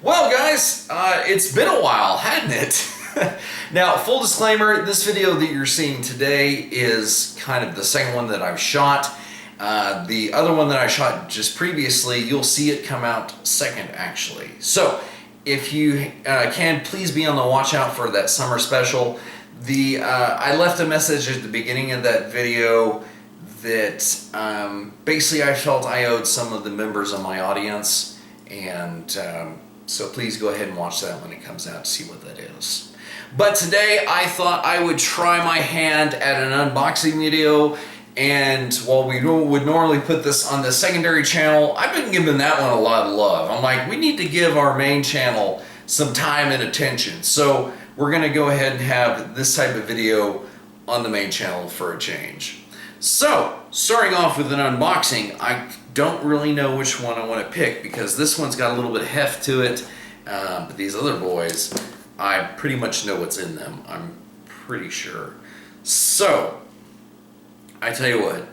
Well, guys, it's been a while, hadn't it? Now, full disclaimer, this video that you're seeing today is kind of the second one that I've shot. The other one that I shot just previously, you'll see it come out second, actually. So, if you can, please be on the watch out for that summer special. I left a message at the beginning of that video that basically I felt I owed some of the members of my audience, and so please go ahead and watch that when it comes out to see what that is. But today I thought I would try my hand at an unboxing video, and while we would normally put this on the secondary channel, I've been giving that one a lot of love. I'm like, we need to give our main channel some time and attention. So we're gonna go ahead and have this type of video on the main channel for a change. So, starting off with an unboxing, I don't really know which one I want to pick because this one's got a little bit of heft to it, but these other boys, I pretty much know what's in them. I'm pretty sure. So, I tell you what,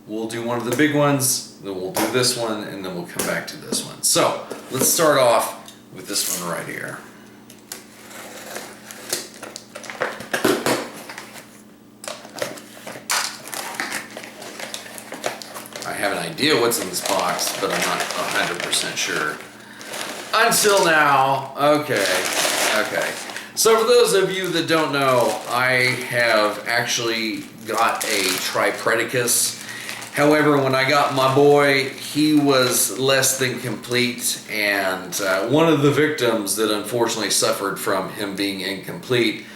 we'll do one of the big ones, then we'll do this one, and then we'll come back to this one. So, let's start off with this one right here. I have an idea what's in this box, but I'm not 100% sure. Until now, okay. So for those of you that don't know, I have actually got a Tripredicus. However, when I got my boy, he was less than complete, and one of the victims that unfortunately suffered from him being incomplete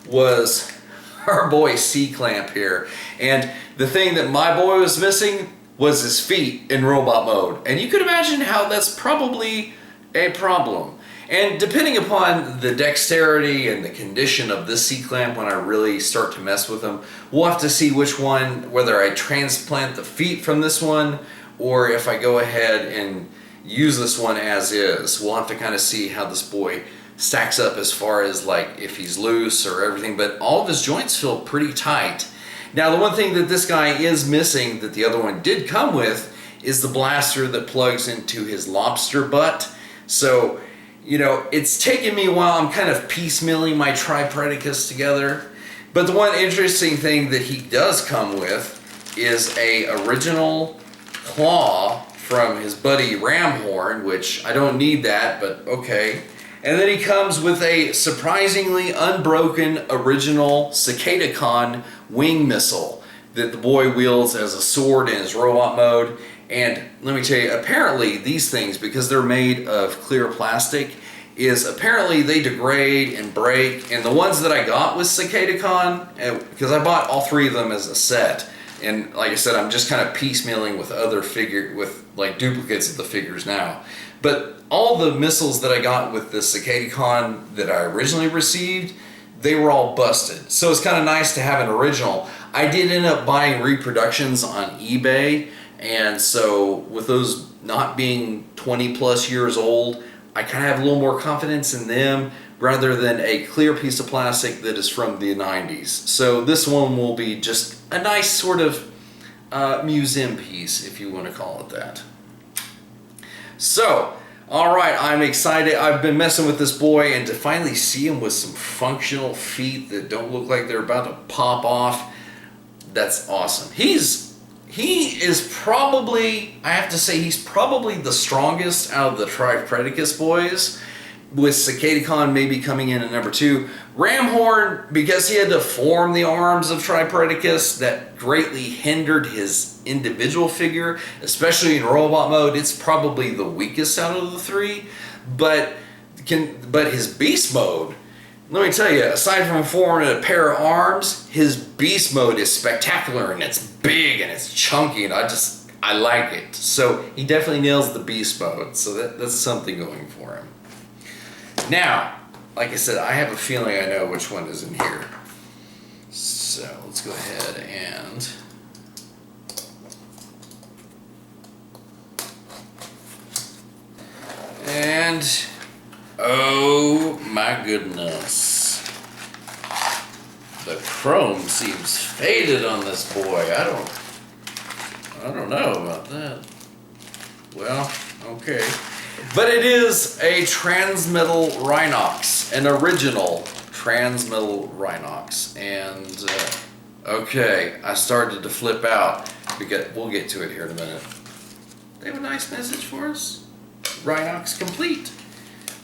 was our boy C-Clamp here. And the thing that my boy was missing was his feet in robot mode. And you could imagine how that's probably a problem. And depending upon the dexterity and the condition of this C-Clamp when I really start to mess with him, we'll have to see which one, whether I transplant the feet from this one or if I go ahead and use this one as is. We'll have to kind of see how this boy stacks up as far as like if he's loose or everything, but all of his joints feel pretty tight. Now, the one thing that this guy is missing that the other one did come with is the blaster that plugs into his lobster butt. So, you know, it's taken me a while. I'm kind of piecemealing my Tripredicus together. But the one interesting thing that he does come with is a original claw from his buddy Ramhorn, which I don't need that, but okay. And then he comes with a surprisingly unbroken original CicadaCon wing missile that the boy wields as a sword in his robot mode. And let me tell you, apparently these things, because they're made of clear plastic, apparently they degrade and break. And the ones that I got with CicadaCon, because I bought all three of them as a set, and like I said, I'm just kind of piecemealing with other with like duplicates of the figures now. But all the missiles that I got with the CicadaCon that I originally received, they were all busted. So it's kind of nice to have an original. I did end up buying reproductions on eBay, and so with those not being 20 plus years old, I kind of have a little more confidence in them rather than a clear piece of plastic that is from the 90s. So this one will be just a nice sort of museum piece, if you want to call it that. So, alright, I'm excited. I've been messing with this boy, and to finally see him with some functional feet that don't look like they're about to pop off, that's awesome. He is probably, I have to say, he's probably the strongest out of the Tripredicus boys, with CicadaCon maybe coming in at number 2. Ramhorn, because he had to form the arms of Tripredicus, that greatly hindered his individual figure, especially in robot mode. It's probably the weakest out of the 3, but his beast mode, let me tell you, aside from forming a pair of arms, his beast mode is spectacular, and it's big and it's chunky, and I like it. So he definitely nails the beast mode, so that's something going for him. Now, like I said, I have a feeling I know which one is in here. So let's go ahead and oh my goodness. The chrome seems faded on this boy. I don't know about that. Well, okay. But it is a transmetal Rhinox, an original transmetal Rhinox. And, okay, I started to flip out. We'll get to it here in a minute. They have a nice message for us. Rhinox complete.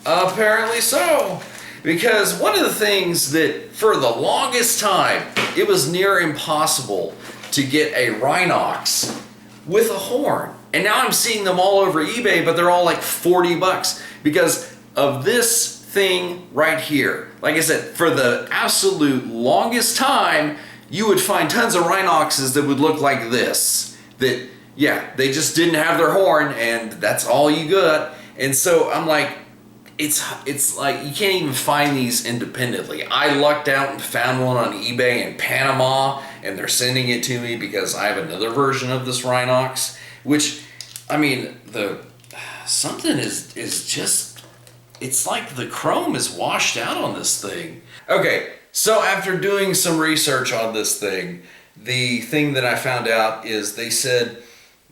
Apparently so. Because one of the things that, for the longest time, it was near impossible to get a Rhinox with a horn. And now I'm seeing them all over eBay, but they're all like 40 bucks because of this thing right here. Like I said, for the absolute longest time, you would find tons of Rhinoxes that would look like this. That, yeah, they just didn't have their horn and that's all you got. And so I'm like, it's like you can't even find these independently. I lucked out and found one on eBay in Panama, and they're sending it to me because I have another version of this Rhinox, which, I mean, something is just, it's like the chrome is washed out on this thing. Okay, so after doing some research on this thing, the thing that I found out is they said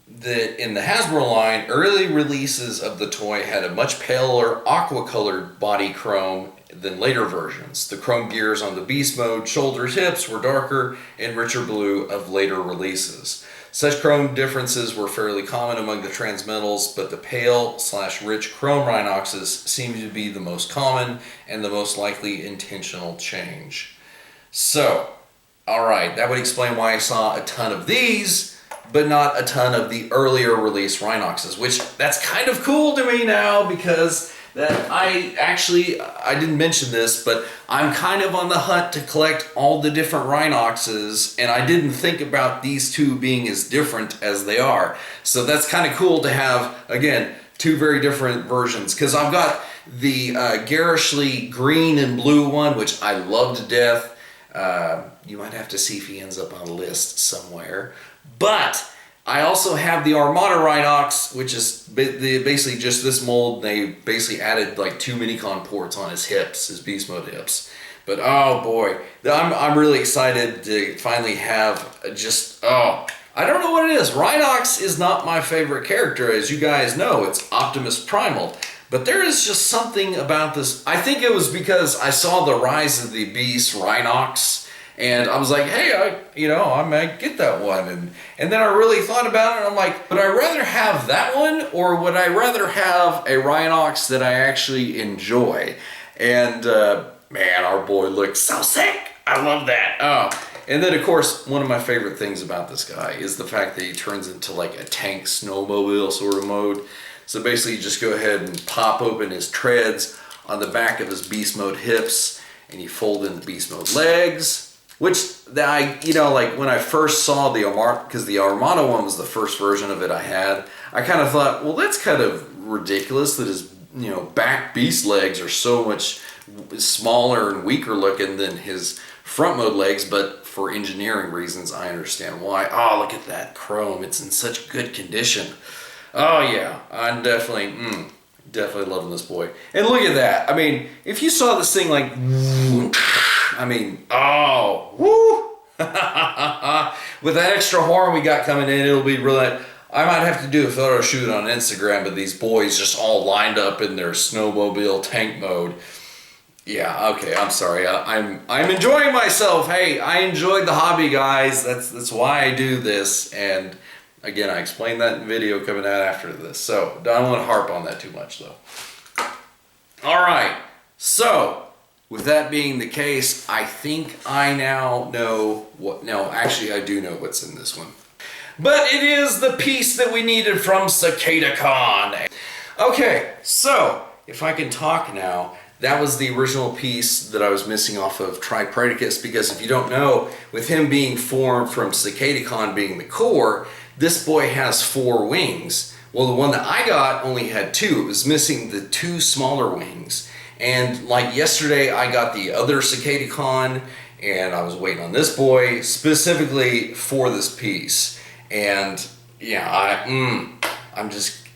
that in the Hasbro line, early releases of the toy had a much paler aqua-colored body chrome than later versions. The chrome gears on the Beast Mode shoulders, hips were darker and richer blue of later releases. Such chrome differences were fairly common among the transmetals, but the pale/rich chrome Rhinoxes seem to be the most common and the most likely intentional change. So, alright, that would explain why I saw a ton of these, but not a ton of the earlier release Rhinoxes, which that's kind of cool to me now because that I didn't mention this, but I'm kind of on the hunt to collect all the different Rhinoxes, and I didn't think about these two being as different as they are. So that's kind of cool to have, again, two very different versions, because I've got the garishly green and blue one, which I love to death. You might have to see if he ends up on a list somewhere. But I also have the Armada Rhinox, which is basically just this mold. They basically added like 2 Minicon ports on his hips, his Beast Mode hips. But oh boy, I'm really excited to finally have I don't know what it is. Rhinox is not my favorite character, as you guys know. It's Optimus Primal. But there is just something about this. I think it was because I saw the Rise of the Beast Rhinox, and I was like, hey, I might get that one. And then I really thought about it, and I'm like, would I rather have that one, or would I rather have a Rhinox that I actually enjoy? And man, our boy looks so sick. I love that. Oh. And then, of course, one of my favorite things about this guy is the fact that he turns into like a tank snowmobile sort of mode. So basically, you just go ahead and pop open his treads on the back of his Beast Mode hips, and you fold in the Beast Mode legs. Which, like when I first saw the Armada, because the Armada one was the first version of it I had, I kind of thought, well, that's kind of ridiculous that his, back beast legs are so much smaller and weaker looking than his front mode legs, but for engineering reasons, I understand why. Oh, look at that chrome. It's in such good condition. Oh, yeah. I'm definitely loving this boy. And look at that. I mean, if you saw this thing like... oh, woo! With that extra horn we got coming in, it'll be really... I might have to do a photo shoot on Instagram of these boys just all lined up in their snowmobile tank mode. Yeah, okay, I'm sorry. I'm enjoying myself. Hey, I enjoyed the hobby, guys. That's why I do this. And again, I explained that in the video coming out after this. So, I don't want to harp on that too much, though. All right, so... with that being the case, I think I now know what... No, actually, I do know what's in this one. But it is the piece that we needed from CicadaCon. Okay, so, if I can talk now, that was the original piece that I was missing off of Tripredicus, because if you don't know, with him being formed from CicadaCon being the core, this boy has 4 wings. Well, the one that I got only had 2. It was missing the 2 smaller wings. And like yesterday, I got the other CicadaCon, and I was waiting on this boy specifically for this piece. And yeah, I'm just,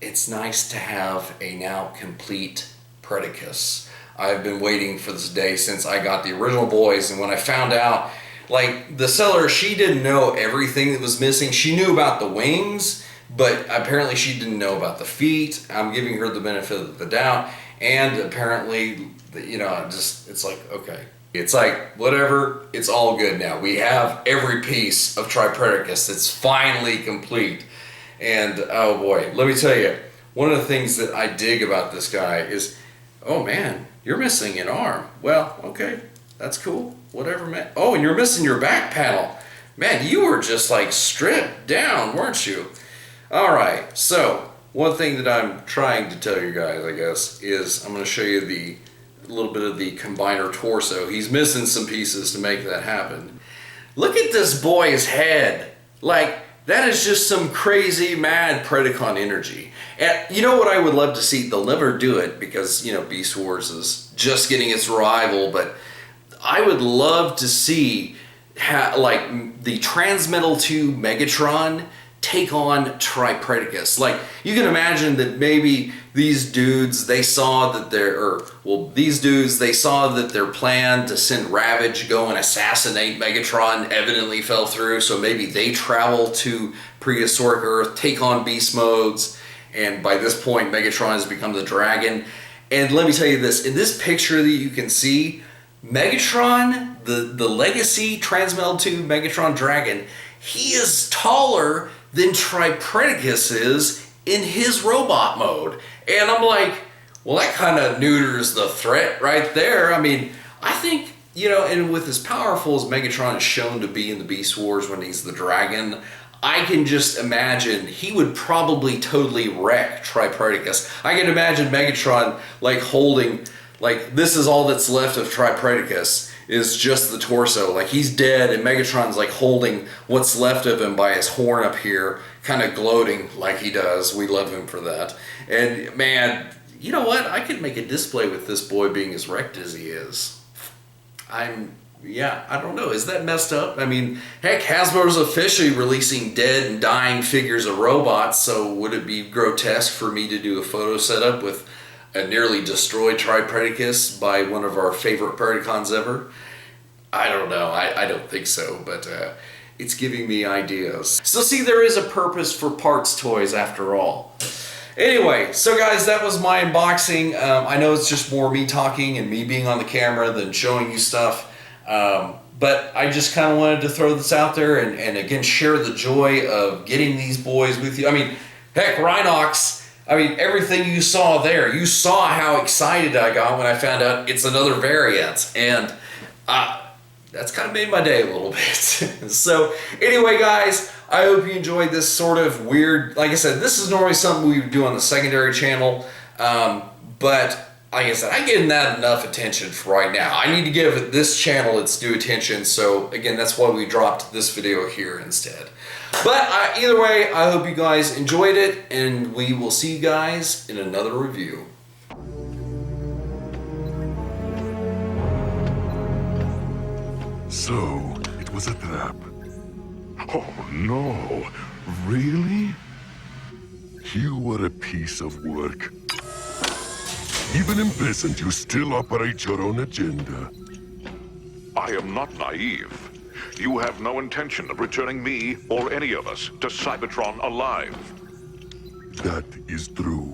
it's nice to have a now complete Predicus. I've been waiting for this day since I got the original boys, and when I found out, like the seller, she didn't know everything that was missing. She knew about the wings, but apparently she didn't know about the feet. I'm giving her the benefit of the doubt, and apparently, you know, it's like, okay. It's like, whatever, it's all good now. We have every piece of Tripredacus. It's finally complete. And oh boy, let me tell you, one of the things that I dig about this guy is, oh man, you're missing an arm. Well, okay, that's cool. Whatever, man. Oh, and you're missing your back panel. Man, you were just like stripped down, weren't you? All right, so one thing that I'm trying to tell you guys, I guess, is I'm going to show you a little bit of the combiner torso. He's missing some pieces to make that happen. Look at this boy's head. Like, that is just some crazy mad Predacon energy. And you know what I would love to see? They'll never do it because, you know, Beast Wars is just getting its revival, but I would love to see like the Transmetal 2 Megatron take on Tripredacus. Like, you can imagine that maybe these dudes, they saw that their plan to send Ravage go and assassinate Megatron evidently fell through, so maybe they travel to prehistoric Earth, take on beast modes, and by this point Megatron has become the dragon. And let me tell you this, in this picture that you can see, Megatron, the legacy Transmetal 2 Megatron Dragon, he is taller than Tripredacus is in his robot mode. And I'm like, well, that kind of neuters the threat right there. I mean, I think, you know, and with as powerful as Megatron is shown to be in the Beast Wars when he's the dragon, I can just imagine he would probably totally wreck Tripredacus. I can imagine Megatron like holding, like, this is all that's left of Tripredacus is just the torso. Like, he's dead and Megatron's like holding what's left of him by his horn up here, kind of gloating like he does. We love him for that. And man, you know what? I could make a display with this boy being as wrecked as he is. Yeah, I don't know. Is that messed up? I mean, heck, Hasbro's officially releasing dead and dying figures of robots, so would it be grotesque for me to do a photo setup with a nearly destroyed Tripredacus by one of our favorite Predacons ever? I don't know. I don't think so, but it's giving me ideas. So see, there is a purpose for parts toys after all. Anyway, so guys, that was my unboxing. I know it's just more me talking and me being on the camera than showing you stuff. But I just kind of wanted to throw this out there and again, share the joy of getting these boys with you. I mean, heck, Rhinox, I mean, everything you saw there, you saw how excited I got when I found out it's another variant. And that's kind of made my day a little bit. So anyway, guys, I hope you enjoyed this sort of weird, like I said, this is normally something we would do on the secondary channel. But like I said, I give that enough attention for right now. I need to give this channel its due attention. So again, that's why we dropped this video here instead. But either way, I hope you guys enjoyed it, and we will see you guys in another review. So, it was a trap. Oh no, really? You were a piece of work. Even imprisoned, you still operate your own agenda. I am not naive. You have no intention of returning me or any of us to Cybertron alive. That is true.